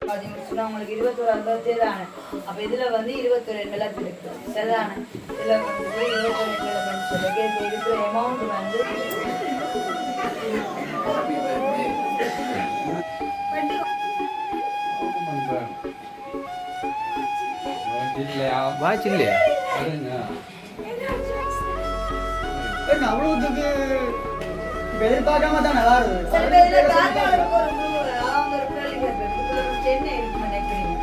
பார்த்தீங்கன்னா உங்களுக்கு 21 பர்த்டே தானே. அப்போ இதில் வந்து 21 என்வெலப் இருக்கு சரிதானே. இதில் வந்து 21 என்வெலப்னு சொல்லி இப்போ இருக்கிற அமௌண்ட் வந்து வாட்ச் இல்லையா அவ்வளவுக்கு எதிர்பார்க்காம தான் நல்லா இருக்கு. சென்னை இருக்கு நினைக்கிறீங்க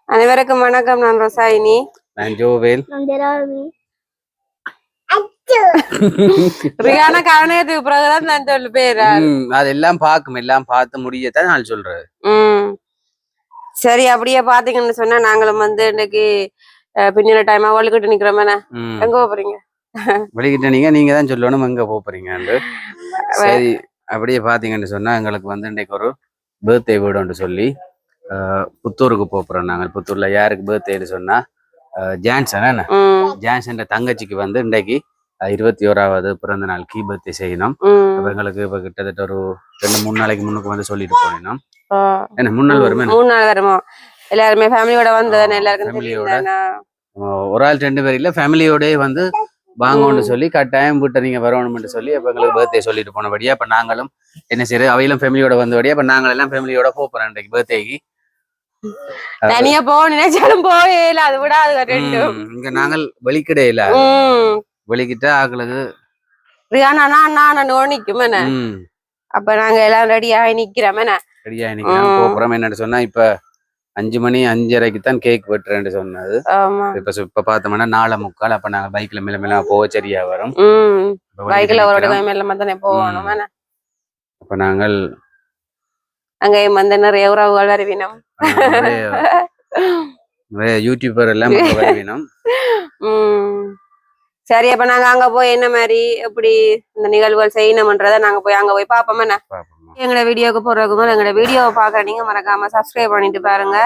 அனைவருக்கும் வணக்கம். நான் ரொசாயினி. நான் ஜோவேல். ரியானா கவனத்துக்கு பிறகுதான் நான் சொல்லு பேரு அதெல்லாம் எல்லாம் பார்த்து முடியத்தான் நான் சொல்றேன். சரி, அப்படியே பாத்தீங்கன்னு சொன்னா நாங்களும் வந்து இன்னைக்கு பின்னின டைமா வழிகிட்டு நிக்கிறோமே. எங்க போறீங்க? வழிகிட்ட நீங்க தான் சொல்லணும் எங்க போறீங்க. சரி, அப்படியே பாத்தீங்கன்னு சொன்னா எங்களுக்கு வந்து இன்னைக்கு ஒரு பர்த்டே வீடுன்னு சொல்லி புத்தூருக்கு போறோம். நாங்கள் புத்தூர்ல யாருக்கு பர்த்டேன்னு சொன்னா ஜான்சன் ஜான்சன் தங்கச்சிக்கு வந்து இன்றைக்கு 21வது பிறந்த நாள் கீ பர்த்டே செய்யணும். அப்ப எங்களுக்கு இப்ப கிட்டத்தட்ட ஒரு 2-3 நாளைக்கு முன்னுக்கு வந்து சொல்லிட்டு போனோம். என்ன 3 நாள் வருமோ எல்லாருமே ஃபேமிலியோட வந்து எல்லாருக்கும் ஒரு ஆள் 2 பேர் இல்ல ஃபேமிலியோட வந்து வாங்கன்னு சொல்லி கட்டாயம் வீட்டை நீங்க வரணும்னு சொல்லி அப்ப எங்களுக்கு பர்த்டே சொல்லிட்டு போனபடியா அப்ப நாங்களும் என்ன செய்யறது அவையிலும் ஃபேமிலியோட வந்தபடியா அப்ப நாங்கள் எல்லாம் ஃபேமிலியோட போறோம் இன்றைக்கு பர்த்டேக்கு. தனியா போக நினைச்சாலும் போயில அது விட அது இங்க நாங்கள் வெளிக்கிடையில வெளிக்கிட்ட ஆக்களுக்கு நோனிக்கும். அப்ப நாங்க எல்லாம் ரெடியாகி நிக்கிறோம். ரெடியாகி நிக்கிறோம் போறோம். என்னன்னு சொன்னா இப்ப 5 மணி 5:30க்கு தான் கேக் வெட்டுறேன்னு சொன்னது. இப்ப பார்த்தோம்னா 4:45. அப்ப நாங்க பைக்ல மேல போக சரியா வரும். பைக்ல ஒரு மேல தானே போகணும். அப்ப நாங்கள் அங்க வந்து நிறைய உறவுகள் வருவினோம். யூடியூபர் எல்லாம் வருவினோம். சரி, அப்ப நாங்க அங்க போய் என்ன மாதிரி எப்படி இந்த நிகழ்வுகள் செய்யணும்ன்றத நாங்க போய் அங்க போய் பாப்போம். என்ன எங்களோட வீடியோக்கு போறதுக்கு எங்களோட வீடியோவை பார்க்க நீங்க மறக்காம சப்ஸ்கிரைப் பண்ணிட்டு பாருங்க.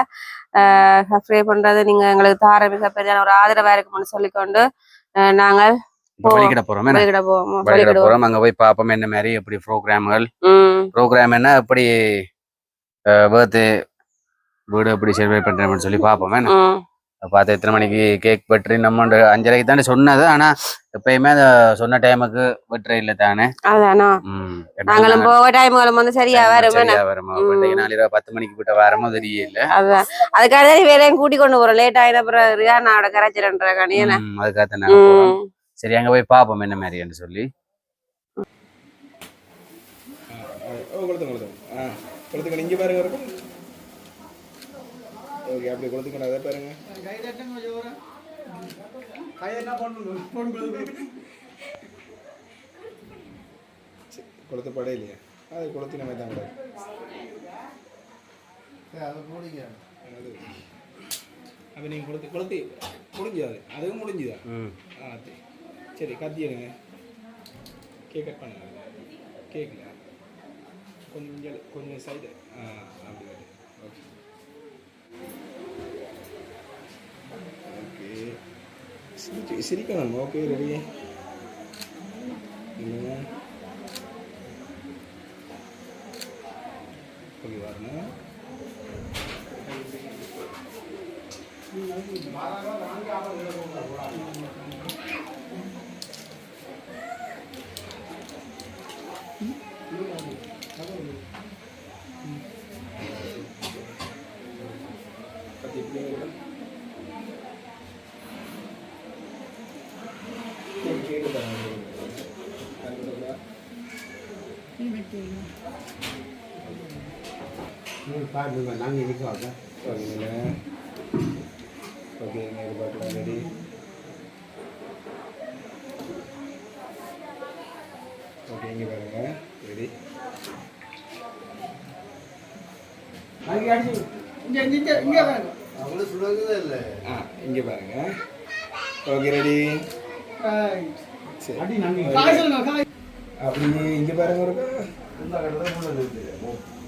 சப்ஸ்கிரைப் பண்றது நீங்க எங்களுக்கு தார மிக பெரிய ஒரு ஆதரவா இருக்கும்னு சொல்லிக்கொண்டு நாங்கள் போறோம். அங்க போய் பாப்போம் என்ன மாதிரி எப்படி ப்ரோக்ராம் என்ன எப்படி பர்த்டே வீடு எப்படி செலிப்ரேட் பண்றேன்னு சொல்லி பாப்போம். பார்த்து எத்தனை மணிக்கு கேக் வெட்டுறி நம்ம 5:30க்கு தானே சொன்னது. ஆனா எப்பயுமே அதை சொன்ன டைமுக்கு வெட்டுற இல்ல தானே. நாங்களும் போக டைமுகளும் வந்து சரியா வரும். 10 மணிக்கு விட்ட வரமோ தெரியல. அதுக்காக வேலையும் கூட்டி கொண்டு போறோம். லேட் ஆயின பிறகு நான் கரைச்சிடன்ற கணியன அதுக்காக நாங்க போறோம். சரி, அங்க போய் பாப்போம் என்ன மாதிரின்னு சொல்லி. இங்க பாருங்க இருக்கும். ஓகே, அப்படியே கொடுத்துக்கணும். அதை பாருங்க. கொடுத்த படம் இல்லையா? அது கொடுத்து நம்ம தான் அப்போ நீங்கள் கொடுத்து முடிஞ்சுது. அதுவும் முடிஞ்சுதா? சரி, கத்திடுங்க. கேக் கட் பண்ணுங்க. கேட்கல கொஞ்சம் சைடு அப்படி ஓகே. ஓகே, சிரிக்கணும். Okay, ready. ஓகே, வரணும். நாங்கள் இருக்கோம். Okay, ready. ஓகே, இங்கே பாருங்க. ரெடி. இங்கே பாருங்க. Okay, ready. சரி, அப்படி இங்கே பாருங்க.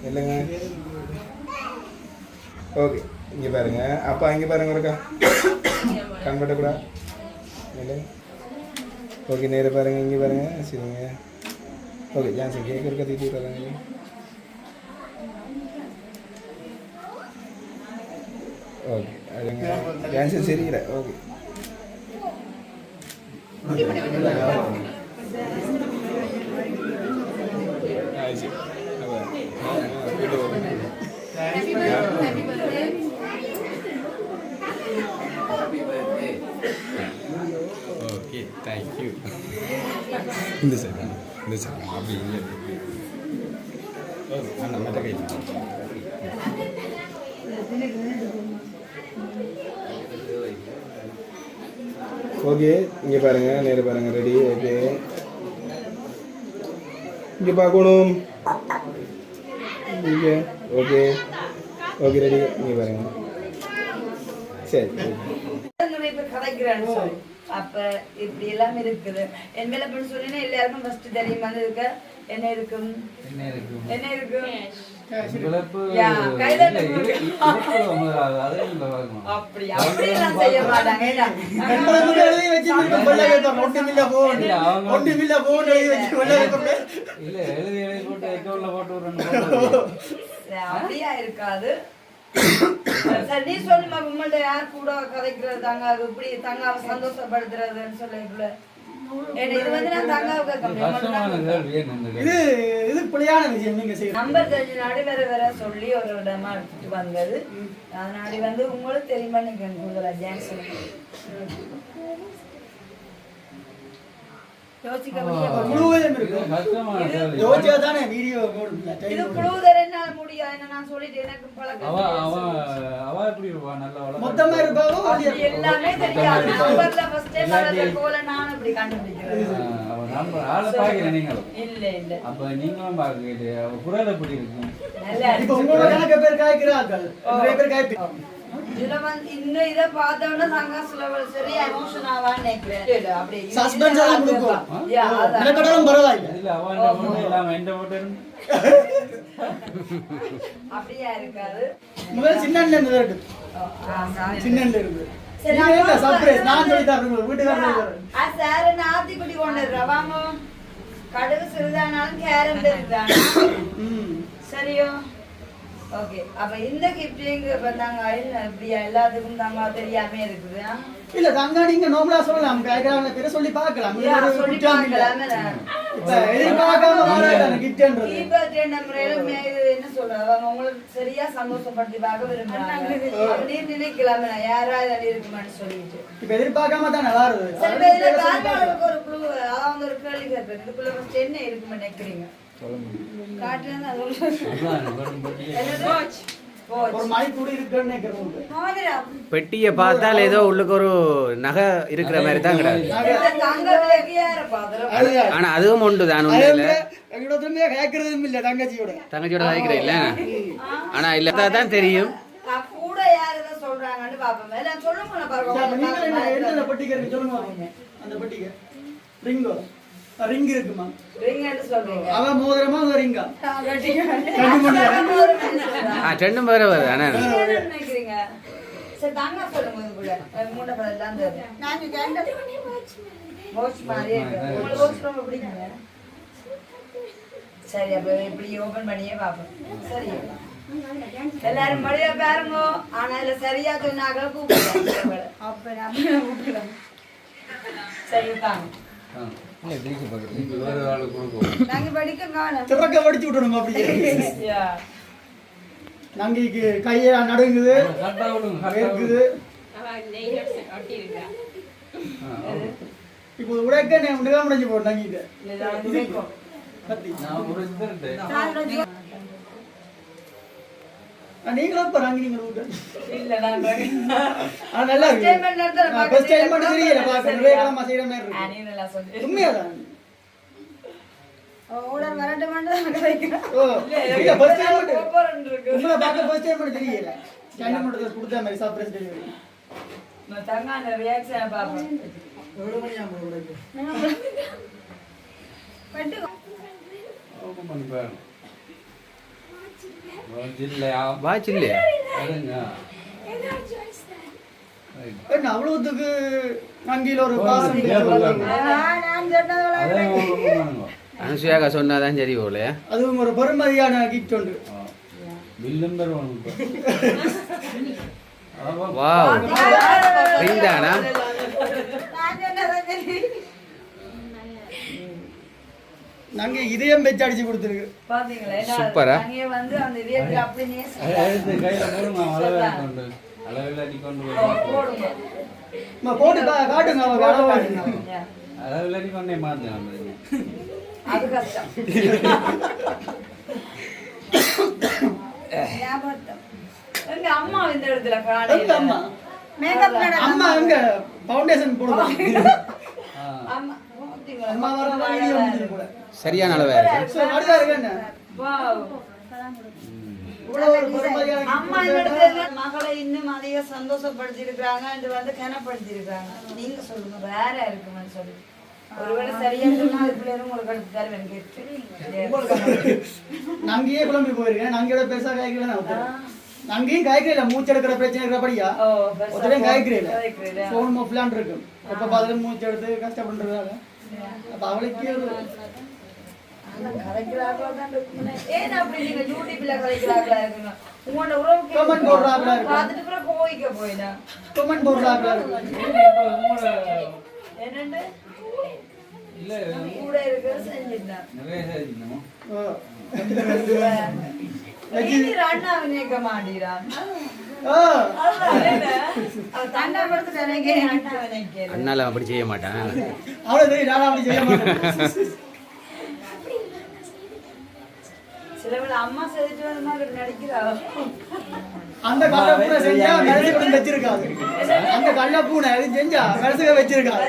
இல்லைங்க ஓகே இங்கே பாருங்க அப்பா இங்கே பாருங்க இருக்கா கண் பட்டக்கூடா இல்லை ஓகே நேராக பாருங்க இங்கே பாருங்க சரிங்க ஓகே ஜான்சன் கேட்க இருக்க தீட்டி விட்றாங்க ஓகே அதுங்க ஜான்சன் சரியில்லை ஓகே ஓகே தேங்க்யூ இந்த சார் அப்படி இல்லை ஓகே அண்ணா மற்ற கையில் ஓகே இங்கே பாருங்கள் நேராக பாருங்கள் ரெடி ஓகே இங்கே பார்க்கணும் இங்கே ஓகே ஓகே ரெடி இங்கே பாருங்கள் சரி நிறைய பேர் கதைக்கிறான்னு சொல்லி அப்ப இப்படி எல்லாம் இருக்குது என் மேல பண்ண சொன்னீங்கன்னா எல்லாருக்கும் ஃபர்ஸ்ட் தெரியும் வந்து இருக்க என்ன இருக்கும் என்ன இருக்கும் அப்படி அப்படியெல்லாம் செய்ய மாட்டாங்க அப்படியா இருக்காது சரி நீ சொல்லுமா உங்கள்ட்ட யார் கூட கதைக்கிறது தாங்க இப்படி தங்காவை சந்தோஷப்படுத்துறதுன்னு சொல்ல இது வந்து நான் தங்காவுக்கு இது புலியான விஷயம் நீங்க செய்ய நம்பர் தெரிஞ்ச நாடு வேற வேற சொல்லி ஒரு இடமா எடுத்துட்டு வந்தது அதனாடி வந்து உங்களுக்கு தெரியுமா நீங்க கூடுதலா ஜான்சன் இது புழுதர் என்னால முடியாது என்ன நான் சொல்லிட்டு எனக்கு பழக்கம் எல்லாமே தெரியாது நம்பர்ல ஃபர்ஸ்ட் டைம் வரது போல நான் அப்படி கண்டுபிடிக்கிறேன் இல்ல இல்ல அப்ப நீங்களும் பாக்க குரல் எப்படி இருக்கும் இப்ப உங்களோட கணக்கு பேர் காய்க்கிறார்கள் நிறைய பேர் காய்ப்பி இதுல வந்து இன்னும் இதை பார்த்தோன்னா சங்காசுல சரி எமோஷன் ஆவான்னு நினைக்கிறேன் அப்படி சஸ்பென்ஸ் எல்லாம் கொடுக்கும் எனக்கடலும் பரவாயில்லை இல்ல அவன் எல்லாம் எந்த போட்டு அப்படியா இருக்காது முதல்ல சின்னன்ல இருந்து இருக்கு சின்னன்ல இருந்து சர்ப்ரைஸ் நான் சொல்லி தரேன் வீட்டுக்காரர் சார் என்ன ஆத்திக்குட்டி கொண்டு வாங்க கடுகு சிறிதானாலும் கேரம் தெரியுதானா சரியோ ஓகே அப்ப இந்த கிஃப்டிங் வந்தாங்க இப்படியா எல்லாத்துக்கும் தாங்க தெரியாம இருக்குது இல்ல தங்க நீங்க நோபலா சொல்லலாம் கேக்குறாங்க பேரை சொல்லி பார்க்கலாம் சொல்லி பார்க்கலாம் எதிர்பார்க்காம வராங்க கிஃப்ட்ன்றது பர்த்டே நம்பர் என்ன சொல்றாங்க அவங்க உங்களுக்கு சரியா சந்தோஷப்படுத்தி பார்க்க விரும்புறாங்க அப்படி நினைக்கலாமே யாராவது இருக்குமான்னு சொல்லிட்டு இப்ப எதிர்பார்க்காம தான் நல்லா இருக்கு சரி இதுல காரணங்களுக்கு ஒரு க்ளூ அவங்க ஒரு கேள்வி கேட்பேன் இதுக்குள்ள ஃபர்ஸ்ட் என்ன இருக்குன்னு நினைக்கிறீங்க காட்டுல ஒரு மணி கூட இருக்குன்னு நினைக்கிறேன் பெட்டியை பார்த்தால் ஏதோ உள்ளுக்கு ஒரு நகை இருக்கிற மாதிரி தான் கிடையாது ஆனா அதுவும் உண்டு தான் கேட்கறதும் இல்ல தங்கச்சியோட கேட்கிறேன் இல்ல ஆனா இல்ல தான் தெரியும் கூட யாரதான் சொல்றாங்கன்னு பாப்போம் எல்லாம் சொல்லுங்க என்ன பட்டிக்கு சொல்லுங்க அந்த பட்டிக்கு ரிங்கோ ரிங் இருக்குமா ரிங் என்ன சொல்றீங்க அவ மோதிரமா அந்த ரிங்கா ரெண்டும் வேற வேற ஆனா நினைக்கிறீங்க சரி தாங்க சொல்லுங்க இதுக்குள்ள மூணு பதம் தான் நான் கேண்ட வாட்ச் மாதிரி உங்களுக்கு வாட்ச் ரொம்ப பிடிக்குங்க சரி அப்ப இப்படி ஓபன் பண்ணியே பாப்போம் சரி எல்லாரும் மழையா பாருங்க ஆனா இல்ல சரியா சொன்னாங்க கூப்பிடுங்க அப்ப நம்ம கூப்பிடலாம் சரி தாங்க நாங்க படிக்க காணோம் திறக்க படிச்சு விட்டணும் அப்படியே நாங்க கையை நடுங்குது இருக்குது இப்போ உடைக்க உண்டா முடிஞ்சு போட்டாங்க நீங்களும் இப்ப நாங்க நீங்க இல்ல நான் நல்லா இருக்கு ஃபர்ஸ்ட் டைம் மட்டும் தெரியல பாக்க நிறைய காலமா செய்யற மாதிரி இருக்கு நீ நல்லா சொல்லு உண்மையாதான் ஓடர் வரட்ட மாட்டேன் வைக்கிறேன் ஓ இல்ல ஃபர்ஸ்ட் டைம் மட்டும் கோபரன் இருக்கு உங்களை பார்க்க ஃபர்ஸ்ட் டைம் மட்டும் தெரியல கேண்டி மட்டும் கொடுத்த மாதிரி சர்ப்ரைஸ் டெலிவரி நான் தங்கான ரியாக்ஷன் பாப்பேன் எவ்வளவு மணி ஆகும் உங்களுக்கு பட்டு ஓபன் பண்ணி பாரு இல்லையா வாட்ச் இல்லையா அதுங்க என்ன அவ்வளவுத்துக்கு நங்கில ஒரு பாசம் நான் சொன்னதோட அதான் அனுசுயாக்கா சொன்னாதான் சரி போல அதுவும் ஒரு பெருமதியான கிஃப்ட் உண்டு. வில்லம் பெறுவாங்க வாவ் ரிங் தானா நான் சொன்னதை சரி. நாங்க இதயம் வச்சு அடிச்சு கொடுத்துருக்கு. பாத்தீங்களா? என்ன சூப்பரா. நாங்க வந்து அந்த இதயத்துக்கு அப்படியே எடுத்து கையில போடுங்க அளவில் அடிக்கொண்டு போடுங்க. போட்டு காட்டுங்க அவங்க அளவு காட்டுங்க. அளவில் அடிக்கொண்டே மாற்றலாம் அது கஷ்டம். ஞாபகம். எங்க அம்மா இந்த இடத்துல எங்க காலையில அம்மா மேக்கப் அம்மா எங்க ஃபவுண்டேஷன் போடுவாங்க. அம்மா பாத்தீங்களா? அம்மா வரத வீடியோ முடிஞ்சு கூட. சரியான அளவா இருக்கு சோ அடுத்து இருக்கு என்ன? வாவ். இவ்வளவு ஒரு பெருமதியான அம்மா இந்த இடத்துல மகளை இன்னும் அதிக சந்தோஷப்படுத்தி இருக்காங்க என்று வந்து கனப்படுத்தி இருக்காங்க. நீங்க சொல்லுங்க வேற இருக்குன்னு சொல்லி. ஒருவேளை சரியா சொன்னா அதுக்குள்ள உங்களுக்கு அடுத்து தருவேன் கேட்டு. நங்கியே குழம்பி போயிருக்கேன். நங்கியோட பெருசா காய்க்கல நான். நங்கியும் காய்க்கல மூச்செடுக்கிற பிரச்சனை இருக்கிறபடியா ஓ ஒருத்தரையும் காய்க்கிறேன். காய்க்கிறீங்க. ஃபோன் மொஃப்லான் இருக்கும். எப்ப பார்த்தாலும் மூச்சு எடுத்து கஷ்டப்படுறதால அப்ப அவளுக்கு ஒரு கலைக்கிறார்களா தான் இருக்குமே. ஏன் அப்படி நீங்க யூடியூப்ல கலைக்கிறார்களா இருக்குங்க? உங்களோட உறவுக்கு Comment போடுறாங்களா இருக்கு. பார்த்துட்டு அப்புறம் கோவிக்க போயினா. கமெண்ட் போடுறாங்க. என்னண்டு? இல்லை கூட இருக்க செஞ்சிருந்தா. நிறைய செஞ்சிடணும் நீ அண்ணாவை நினைக்க மாட்டீரான். தண்டா படுத்து நினைக்கிறேன் அண்ணாவை நினைக்கிறேன். அண்ணால அப்படி செய்ய மாட்டான் அவ்வளவு தெரியும். நான் அப்படி செய்ய மாட்டேன். சிலவேளை அம்மா செஞ்சுட்டு வர மாதிரி நடிக்கிறா. அந்த கல்லப்பூனை செஞ்சா மனசு கூட வச்சிருக்காது. அந்த கல்லப்பூனை அது செஞ்சா மனசுக வச்சிருக்காது.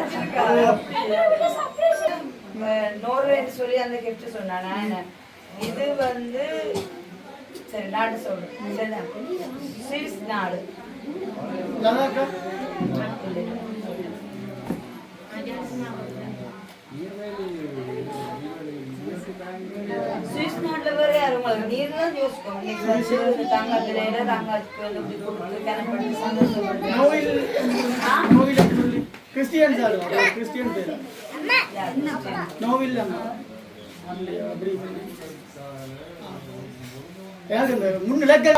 நோர்வேன்னு சொல்லி அந்த கிஃப்ட் சொன்னானா என்ன? இது வந்து சரி நாடு சொல்லு. சரிதான். ஸ்வீஸ் நாடு. நல்லா இருக்கா? ஸ்வீஸ் நாட்டுல வேற யாரும் உங்களுக்கு நீர் தான் யோசிக்கணும். நீ வந்து தங்கத்தில தங்கத்துக்கு வந்து இப்படி கொடுத்து கனப்பட்டு சந்தோஷப்பட்டு நோவில் சொல்லி கிறிஸ்டியன்ஸ் ஆடுவாங்க. கிறிஸ்டியன் பேர் நோவில் அம்மா அப்படி யாரு இந்த முன்னிலக்க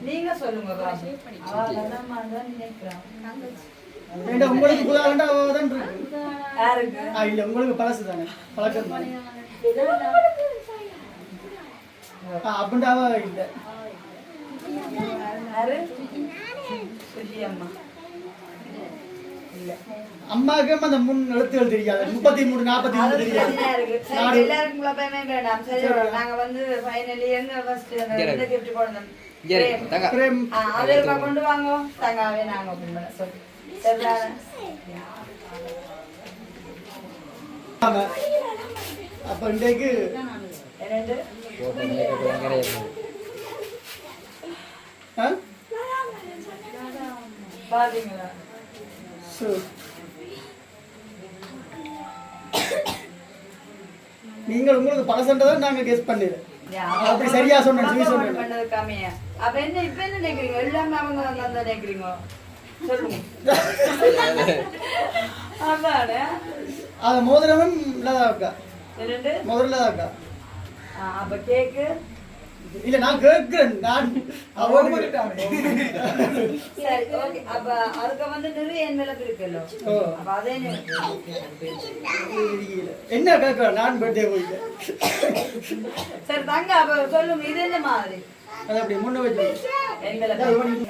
நீங்க சொல்லுங்க பாபு. அவ வரமா தான் நினைக்கிறான். வேண்டாம் உங்களுக்கு புதாண்டா தான் இருக்கு. யாருக்கு? இல்ல உங்களுக்கு பழசு தானே பழக்கம் தானே. அப்படின்டாவா இல்ல யாரு? சுஜி அம்மா. இல்ல. அம்மாவுக்கு அந்த முன் எழுத்துகள் தெரியாது. 33 43 தெரியாது. சரி, எல்லாருக்கும் குழப்பமே வேண்டாம். சரி, நாங்க வந்து ஃபைனலி என்ன ஃபர்ஸ்ட் அந்த gift போடணும். பிரேம் அதற்கு கொண்டு வாங்க. தங்காவே நாங்க ஓபன் பண்ண சொல்லு. சரிதானே? அப்ப இன்றைக்கு என்னண்டு? பாத்தீங்களா? நீங்கள் உங்களுக்கு பழசன்றதை நாங்க கெஸ் பண்ணிடுறோம். அப்படி சரியா சொன்னேன். பண்ணது கம்மியா. அப்ப என்ன இப்ப என்ன நினைக்கிறீங்க? எல்லாமே அவங்க வந்து நினைக்கிறீங்க. சொல்லுங்க. அதானே? அது மோதிரமும் இல்லாதான் இருக்கா. என்னண்டு? முதல்ல தான் இருக்கா. அப்ப கேக்கு இல்ல நான் கேட்கிறேன். நான் சரி ஓகே. அப்ப அதுக்கு வந்து நிறைய என்வெலப் இருக்குல்ல. அப்ப அதே என்ன கேட்கிறேன். நான் பர்த்டே போயிட்டேன். சரி தங்க அப்ப சொல்லுங்க. இது என்ன மாதிரி அது அப்படி முன்ன வச்சு என்வெலப்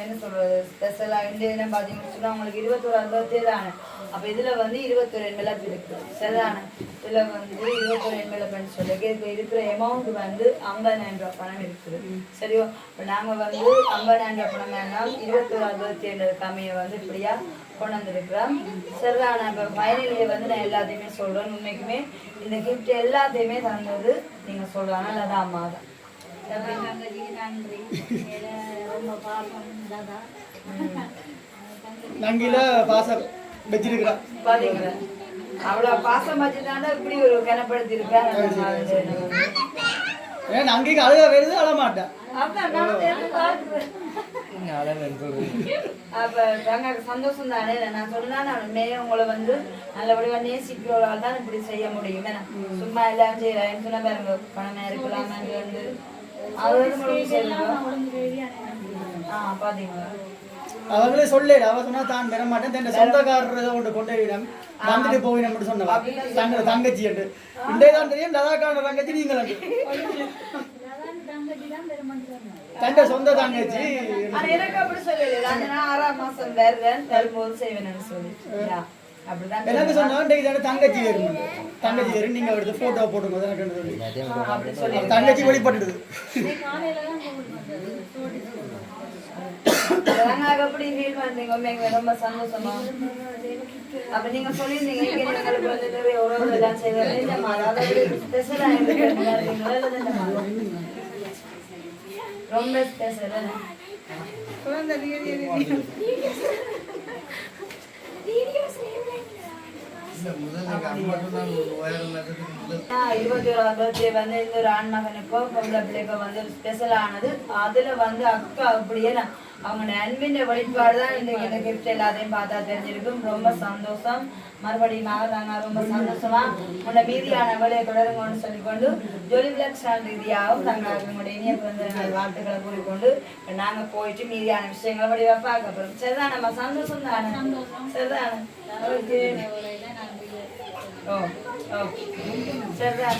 என்ன சொல்றது? ஸ்பெஷலா இந்த தினம் பாத்தீங்கன்னு சொன்னா உங்களுக்கு 21 birthday தானே. அப்ப இதுல வந்து 21 என்வெலப் இருக்கு. சரிதானே? இதுல வந்து 21 என்வெலப்னு சொல்லி இருக்கிற அமௌண்ட் வந்து 50,000 ரூபாய் பணம் இருக்குது. சரியோ? இப்ப நாங்க வந்து 50,000 ரூபாய் பணம் வேணாம் 21 birthday கம்மியை வந்து இப்படியா கொண்டு வந்திருக்கிறோம். சரிதானே? இப்ப ஃபைனலியே வந்து நான் எல்லாத்தையுமே சொல்றேன். உண்மைக்குமே இந்த கிஃப்ட் எல்லாத்தையுமே தந்தது நீங்க சொல்றாங்க நல்லதா அம்மா தான். நங்கில பாசம் வச்சிருக்கிறான். பாத்தீங்களா? அவ்வளவு பாசம் வச்சுட்டாண்டா இப்படி ஒரு கனப்படுத்தி இருக்கா. ஏன் அங்கேயும் அழுக வருது அழமாட்டேன். அப்ப நான் வந்து பார்க்கிறேன். அப்ப எனக்கு சந்தோஷம் தானே. நான் சொன்னா நான் உண்மையே உங்களை வந்து நல்லபடியா நேசிக்கிறவர்களால் தான் இப்படி செய்ய முடியும். சும்மா எல்லாம் செய்யறேன் சொன்ன பாருங்க, பணமா இருக்கலாம் வந்து அது பாத்தீங்களா அவங்களே சொல்லல. அவ சொன்னா தான் பெற மாட்டேன், தன் சொந்தக்காரரை கொண்டு விடம் வந்துட்டு போயிடும் சொன்னவா தங்க தங்கச்சி என்று. இன்றைய தான் தெரியும் லதாக்கான தங்கச்சி நீங்கள் தங்க சொந்த தங்கச்சி. எனக்கு அப்படி சொல்லல. நான் 6ஆம் மாசம் வேறேன் தரும்போது செய்வேன்னு சொல்லி அப்படிதான் எனக்கு சொன்னா தங்கச்சி வரும், தங்கச்சி வரும் நீங்க எடுத்து போட்டோ போட்டுங்க தங்கச்சி வெளிப்பட்டுடுது. அப்படி ஃபீல் பண்றீங்க ரொம்ப சந்தோஷமா. அப்ப நீங்க சொல்லிருந்தீங்க எங்களுக்கு வந்து நிறைய உறவு எல்லாம் செய்வாங்க. ஸ்பெஷலா ரொம்ப ஸ்பெஷல். வந்து இந்த ஒரு ஆண் மகனுக்கோ பொம்பளை பிள்ளைக்கோ வந்து ஸ்பெஷல் ஆனது. அதுல வந்து அக்கா அப்படியே அவங்க அன்பின் வெளிப்பாடுதான் இன்னைக்கு இந்த கிஃப்ட் எல்லாத்தையும் பார்த்தா தெரிஞ்சிருக்கும். ரொம்ப சந்தோஷம். மறுபடியும் நாங்க ரொம்ப சந்தோஷமா உன்னை மீதியான வேலையை தொடருங்கன்னு சொல்லிக்கொண்டு ஜொலி விளக் சேனல் ரீதியாகவும் நாங்கள் உங்களுடைய இனிய பிறந்த நாள் வாழ்த்துக்களை கூறிக்கொண்டு நாங்க போயிட்டு மீதியான விஷயங்களை வடிவா பார்க்க போறோம். சரிதான், நம்ம சந்தோஷம் தானே? சரிதானே? ஓகே. ஓ ஓகே சரிதான்.